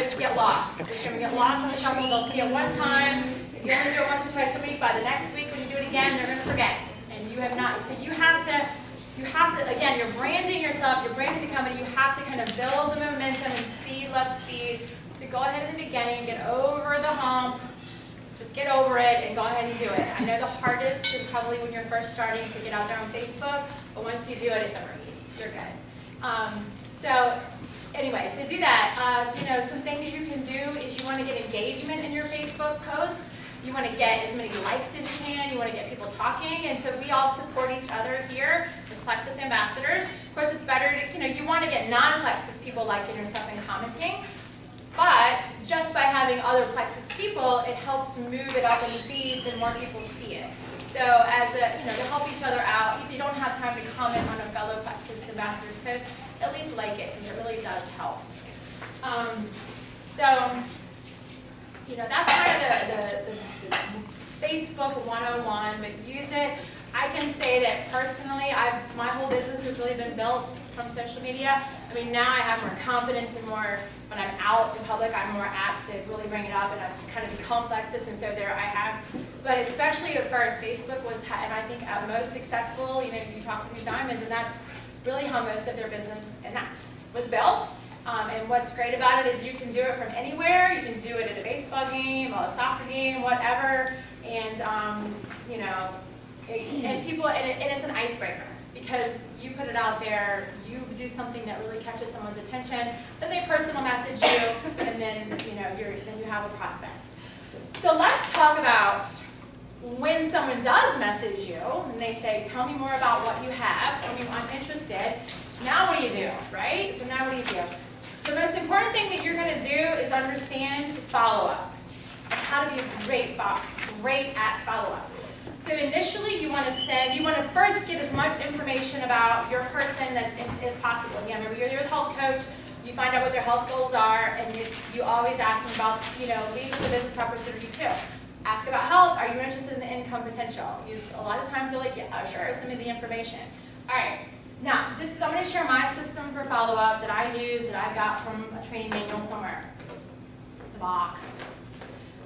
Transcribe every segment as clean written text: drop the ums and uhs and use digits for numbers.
always get lost. It's going to get lost in the shuffle. They'll see it one time. You only do it once or twice a week. By the next week, when you do it again, they're going to forget. And you have not. So you have to, again, you're branding yourself, you're branding the company. You have to kind of build the momentum and speed, love speed. So go ahead in the beginning, get over the hump. Just get over it and go ahead and do it. I know the hardest is probably when you're first starting to get out there on Facebook, but once you do it, it's a breeze. You're good. So anyway, so do that. Some things you can do is you want to get engagement in your Facebook posts. You want to get as many likes as you can. You want to get people talking. And so we all support each other here as Plexus ambassadors. Of course, it's better to, you want to get non-Plexus people liking your stuff and commenting. But just by having other Plexus people, it helps move it up in the feeds and more people see it. So as to help each other out, if you don't have time to comment on a fellow Plexus ambassador's post, at least like it, because it really does help. That's kind of the Facebook 101, but use it. I can say that personally, my whole business has really been built from social media. I mean, now I have more confidence and more, when I'm out in public, I'm more apt to really bring it up, and I've kind of become Plexus, and so there I have. But especially at first, Facebook was, and I think most successful, you talk to these diamonds, and that's really how most of their business and that was built. And what's great about it is you can do it from anywhere. You can do it at a baseball game, a soccer game, whatever, and it's an icebreaker because you put it out there, you do something that really catches someone's attention, then they personal message you, and then then you have a prospect. So let's talk about when someone does message you and they say, "Tell me more about what you have. I'm interested." Now what do you do, right? So now what do you do? The most important thing that you're going to do is understand follow-up, how to be great at follow-up. So initially, you want to first get as much information about your person as possible. Again, remember, you're the health coach. You find out what their health goals are, and you always ask them about, leading the business opportunity too. Ask about health. Are you interested in the income potential? A lot of times they're like, yeah, sure, send me the information. All right. Now, I'm going to share my system for follow-up that I use, that I got from a training manual somewhere. It's a box.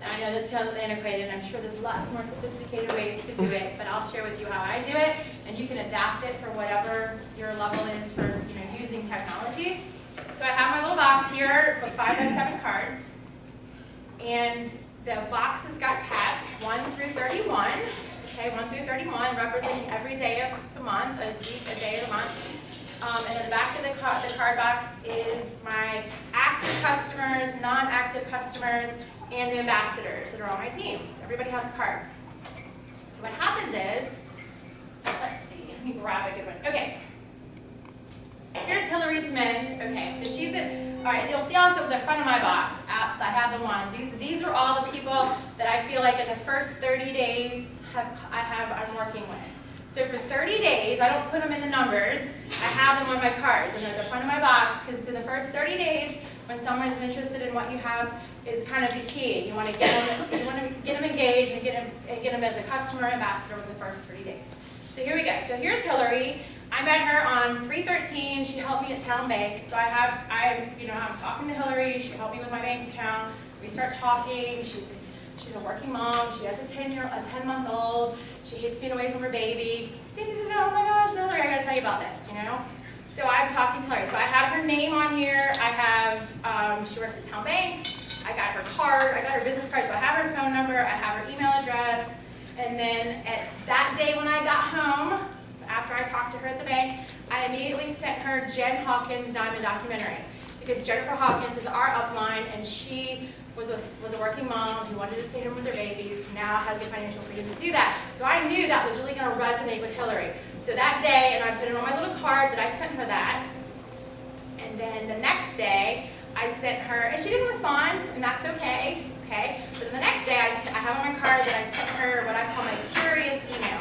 And I know that's kind of antiquated, and I'm sure there's lots more sophisticated ways to do it, but I'll share with you how I do it, and you can adapt it for whatever your level is for using technology. So I have my little box here for 5x7 cards, and the box has got tabs 1 through 31. Okay, 1 through 31, representing every day of the month, a week, a day of the month. And in the back of the card box is my active customers, non-active customers, and the ambassadors that are on my team. Everybody has a card. So what happens is, let's see, let me grab a good one. Okay, here's Hillary Smith. Okay, so she's all right, you'll see also the front of my box, I have the ones. These are all the people that I feel like in the first 30 days I'm working with. So for 30 days, I don't put them in the numbers, I have them on my cards, and they're at the front of my box, because in the first 30 days, when someone is interested in what you have, is kind of the key. You want to get them engaged and get them as a customer ambassador over the first 30 days. So here we go. So here's Hillary. I met her on 3/13. She helped me at Town Bank. So I'm talking to Hillary. She helped me with my bank account. We start talking. She's a working mom. She has a 10-month-old. She hates being away from her baby. Oh my gosh, Hillary, I got to tell you about this. So I'm talking to Hillary. So I have her name on here. I have she works at Town Bank. I got her card. I got her business card. So I have her phone number. I have her email address. And then at that day when I got home, after I talked to her at the bank, I immediately sent her Jen Hawkins' Diamond documentary, because Jennifer Hawkins is our upline, and she was a working mom who wanted to stay home with her babies, who now has the financial freedom to do that. So I knew that was really going to resonate with Hillary. So that day, and I put it on my little card that I sent her that, and then the next day, I sent her, and she didn't respond, and that's okay. But the next day, I have on my card that I sent her what I call my curious email.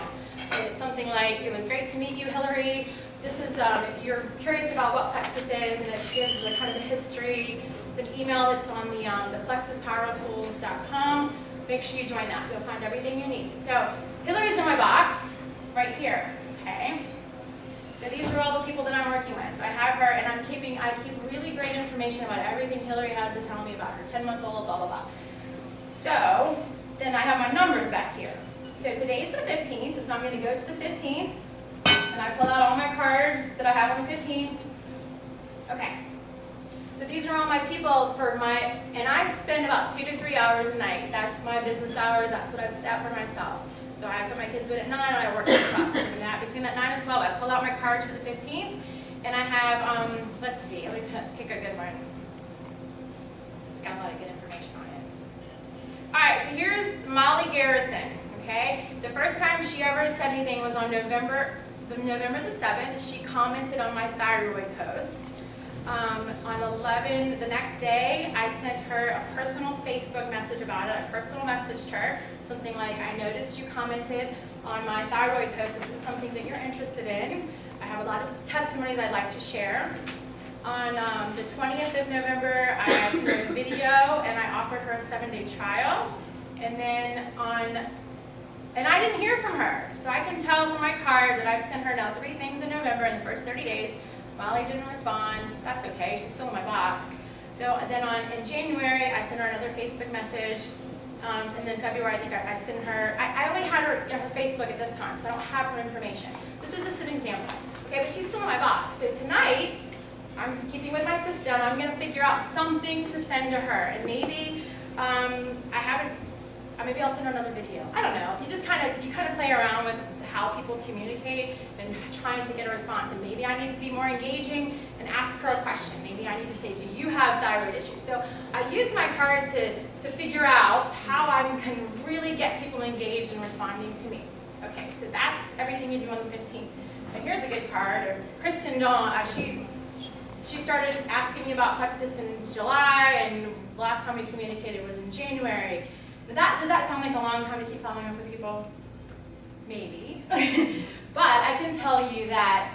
It's something like, "It was great to meet you, Hillary. This is, if you're curious about what Plexus is," and it gives the kind of the history. It's an email that's on the plexuspowertools.com. Make sure you join that. You'll find everything you need. So Hillary's in my box right here, okay? So these are all the people that I'm working with. So I have her, and I keep really great great information about everything Hillary has to tell me about her 10-month-old, blah, blah, blah. So then I have my numbers back here. So today's the 15th, so I'm going to go to the 15th, and I pull out all my cards that I have on the 15th. Okay. So these are all my people for my, and I spend about 2 to 3 hours a night. That's my business hours, that's what I've set for myself. So I put my kids to bed at 9 and I work at 12. So between that 9 and 12, I pull out my cards for the 15th, and I have, let's see, let me pick a good one. It's got a lot of good information on it. All right, so here's Molly Garrison, okay? The first time she ever said anything was on November the 7th. She commented on my thyroid post. On 11, the next day, I sent her a personal Facebook message about it. I personal messaged her, something like, I noticed you commented on my thyroid post. Is this something that you're interested in? I have a lot of testimonies I'd like to share. On the 20th of November, I asked her a video, and I offered her a 7-day trial. And then and I didn't hear from her. So I can tell from my card that I've sent her now 3 things in November in the first 30 days. Molly didn't respond. That's okay. She's still in my box. So then in January, I sent her another Facebook message. And then February, I think I sent her, I only had her Facebook at this time, so I don't have her information. This is just an example. Okay, but she's still in my box. So tonight, I'm just keeping with my system. I'm going to figure out something to send to her. And maybe maybe I'll send her another video. I don't know. You kind of play around with how people communicate and trying to get a response. And maybe I need to be more engaging and ask her a question. Maybe I need to say, do you have thyroid issues? So I use my card to figure out how I can really get people engaged and responding to me. Okay, so that's everything you do on the 15th. And here's a good card. Kristen Dawn, she started asking me about Plexus in July, and the last time we communicated was in January. Does that sound like a long time to keep following up with people? Maybe. But I can tell you that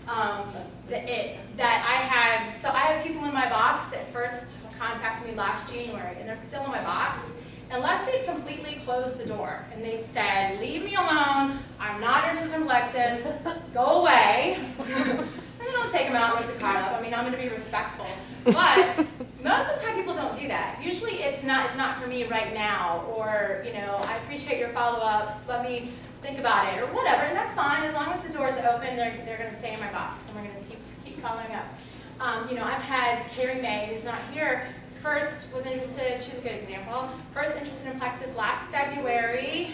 I have people in my box that first contacted me last January, and they're still in my box, unless they've completely closed the door and they've said, leave me alone, I'm not interested in Plexus, go away. And I'll take them out and rip the card up. I mean, I'm going to be respectful. But most of the time people don't do that. Usually it's not for me right now, or, I appreciate your follow-up, let me think about it, or whatever, and that's fine. As long as the door's open, they're going to stay in my box, and we're going to keep following up. I've had Carrie May, who's not here, first was interested, she's a good example, first interested in Plexus last February.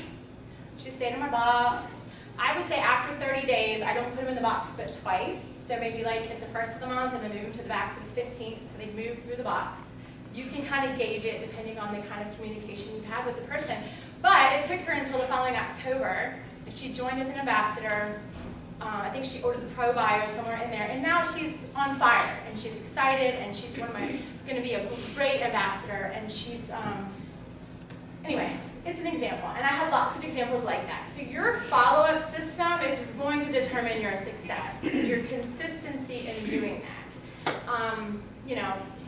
She stayed in my box. I would say after 30 days, I don't put them in the box but twice. So maybe like at the first of the month and then move them back to the 15th, so they move through the box. You can kind of gauge it depending on the kind of communication you've had with the person. But it took her until the following October, and she joined as an ambassador. I think she ordered the Pro Bio somewhere in there, and now she's on fire, and she's excited, and she's going to be a great ambassador, and she's, anyway, it's an example, and I have lots of examples like that. So your follow-up system is going to determine your success, your consistency in doing that.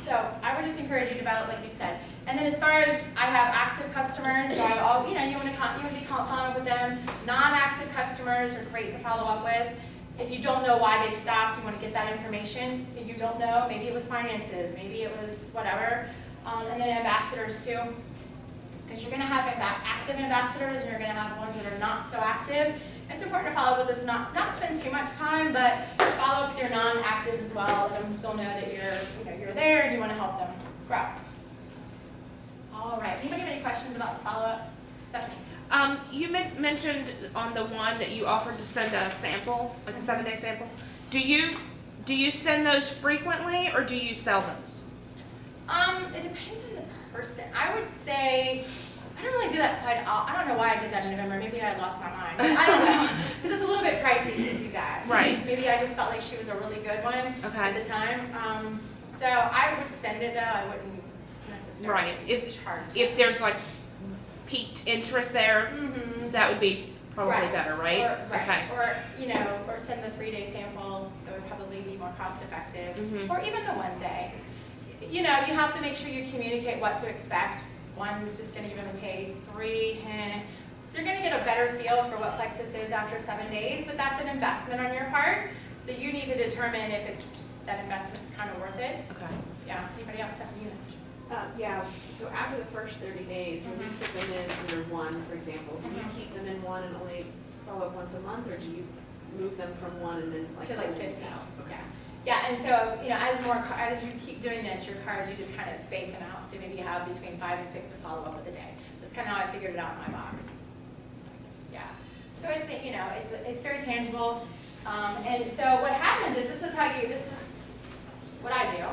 So I would just encourage you to develop, like you said. And then as far as I have active customers, so you want to be following up with them. Non-active customers are great to follow up with. If you don't know why they stopped, you want to get that information. If you don't know, maybe it was finances, maybe it was whatever. And then ambassadors too. Because you're going to have active ambassadors, and you're going to have ones that are not so active. It's important to follow up with those, not spend too much time, but follow up with your non-actives as well. Let them still know that you're there and you want to help them grow. All right. Anybody have any questions about the follow-up? Stephanie. You mentioned on the one that you offered to send a sample, like a 7-day sample. Do you send those frequently, or do you sell those? It depends on the person. I would say, I don't really do that quite often. I don't know why I did that in November. Maybe I lost my mind. I don't know. Because it's a little bit pricey to do that. Right. Maybe I just felt like she was a really good one at the time. So I would send it, though. I wouldn't necessarily charge. If there's like piqued interest there, that would be probably better, right? Or send the 3-day sample. That would probably be more cost effective. Or even the 1 day. You have to make sure you communicate what to expect. 1's just going to give them a taste. 3, they're going to get a better feel for what Plexus is after 7 days, but that's an investment on your part. So you need to determine if that investment's kind of worth it. Okay. Yeah, anybody else have any? Yeah, so after the first 30 days, when you Mhm. put them in under one, for example, do you Mhm. keep them in one and only follow up once a month, or do you move them from one and then like? To like pull them 15, out? Okay. yeah. Yeah, and so, you know, as you keep doing this, your cards, you just kind of space them out. So maybe you have between 5 and 6 to follow up with a day. That's kind of how I figured it out in my box. Yeah. So it's, you know, it's very tangible. And so what happens is this is what I do.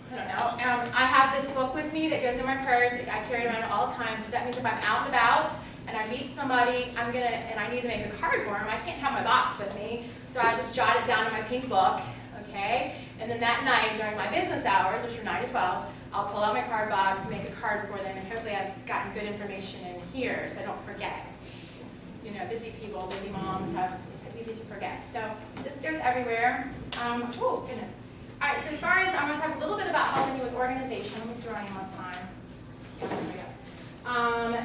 I don't know. I have this book with me that goes in my purse. I carry it around at all times. So that means if I'm out and about and I meet somebody, and I need to make a card for them, I can't have my box with me. So I just jot it down in my pink book, okay? And then that night during my business hours, which are 9 to 12, I'll pull out my card box, make a card for them, and hopefully I've gotten good information in here so I don't forget. You know, busy people, busy moms it's so easy to forget. So this goes everywhere. Oh, goodness. All right, so as far as, I'm going to talk a little bit about helping you with organization. Let me see where I am on time. Yeah, there we go.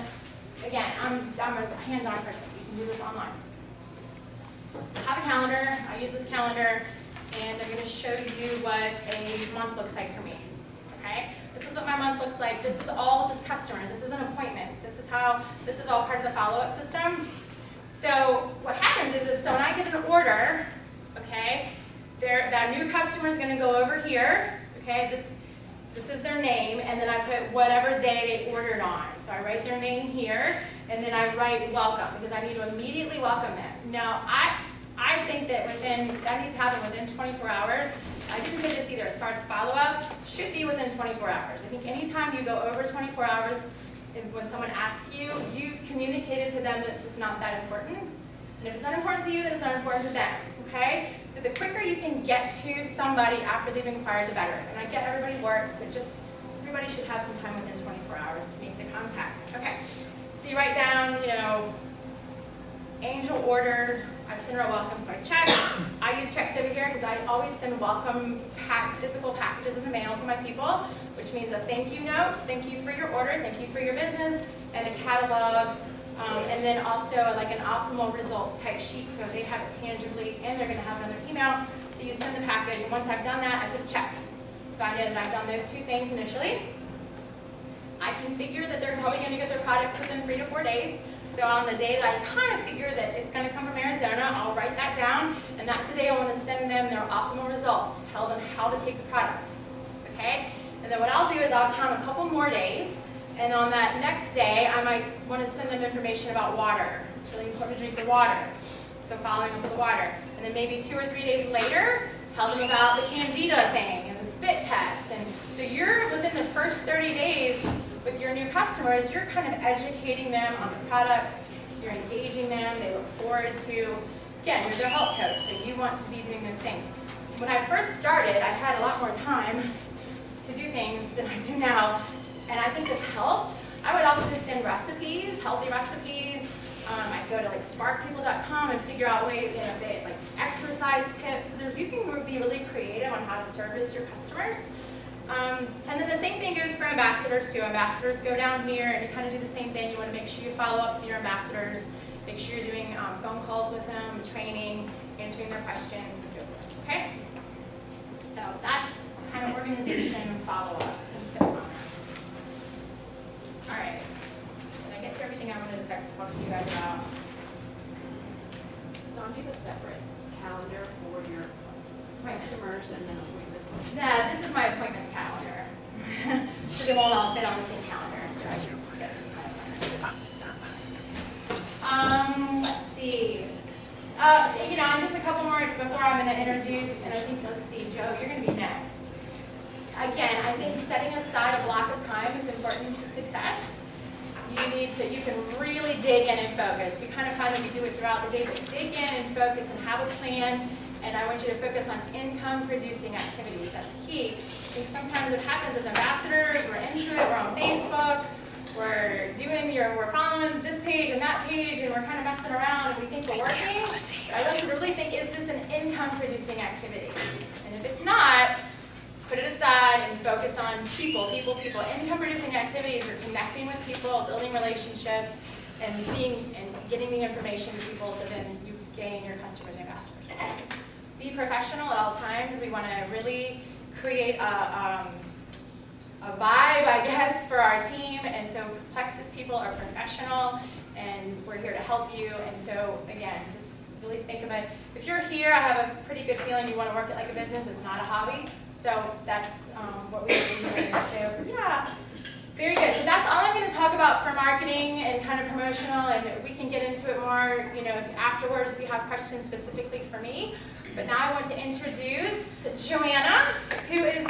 Again, I'm a hands-on person. You can do this online. I have a calendar. I use this calendar, and I'm going to show you what a month looks like for me. Okay? This is what my month looks like. This is all just customers. This isn't appointments. This is all part of the follow-up system. So what happens is when I get an order, okay, that new customer is going to go over here, okay, this is their name, and then I put whatever day they ordered on. So I write their name here, and then I write welcome, because I need to immediately welcome them. Now, I think that that needs to happen within 24 hours. I didn't say this either, as far as follow-up, should be within 24 hours. I think anytime you go over 24 hours, when someone asks you, you've communicated to them that it's just not that important. And if it's not important to you, then it's not important to them, okay? So the quicker you can get to somebody after they've inquired, the better. And I get everybody works, but just everybody should have some time within 24 hours to make the contact. Okay, so you write down, you know, Angel ordered, I've sent her a welcome, so I check. I use checks over here because I always send welcome physical packages in the mail to my people, which means a thank you note, thank you for your order, thank you for your business, and a catalog. And then also like an optimal results type sheet, so they have it tangibly, and they're going to have another email. So you send the package, and once I've done that, I put a check. So I know that I've done those two things initially. I can figure that they're probably going to get their products within 3 to 4 days. So on the day that I kind of figure that it's going to come from Arizona, I'll write that down, and that's the day I want to send them their optimal results, tell them how to take the product. Okay? And then what I'll do is I'll count a couple more days. And on that next day, I might want to send them information about water. It's really important to drink the water. So following up with the water. And then maybe 2 or 3 days later, tell them about the Candida thing and the spit test. And so you're within the first 30 days with your new customers, you're kind of educating them on the products, you're engaging them, they look forward to, again, you're their health coach, so you want to be doing those things. When I first started, I had a lot more time to do things than I do now. And I think this helped. I would also send recipes, healthy recipes. I'd go to like sparkpeople.com and figure out ways, you know, like exercise tips. So you can be really creative on how to service your customers. And then the same thing goes for ambassadors too. Ambassadors go down here and you kind of do the same thing. You want to make sure you follow up with your ambassadors. Make sure you're doing phone calls with them, training, answering their questions, and so forth. Okay? So that's kind of organization and follow-up. Some tips on that. All right. Did I get through everything I wanted to talk to you guys about? Dawn, do you have a separate calendar for your customers and then appointments? No, this is my appointments calendar. Because they won't all fit on the same calendar, so I just get some kind of let's see. You know, just a couple more before I'm going to introduce, and I think, let's see, Joe, you're going to be next. Again, I think setting aside a block of time is important to success. You can really dig in and focus. We kind of find that we do it throughout the day, but dig in and focus and have a plan. And I want you to focus on income-producing activities. That's key. I think sometimes what happens as ambassadors, we're into it, we're on Facebook, we're following this page and that page, and we're kind of messing around, and we think we're working. But I want you to really think, is this an income-producing activity? And if it's not, put it aside and focus on people. Income-producing activities are connecting with people, building relationships, and getting the information to people so then you gain your customers and ambassadors. Be professional at all times. We want to really create a vibe, I guess, for our team. And so Plexus people are professional, and we're here to help you. And so again, just really think about it. If you're here, I have a pretty good feeling you want to work it like a business. It's not a hobby. So that's what we believe in. So yeah, very good. So that's all I'm going to talk about for marketing and kind of promotional, and we can get into it more, you know, afterwards if you have questions specifically for me. But now I want to introduce Joanna, who is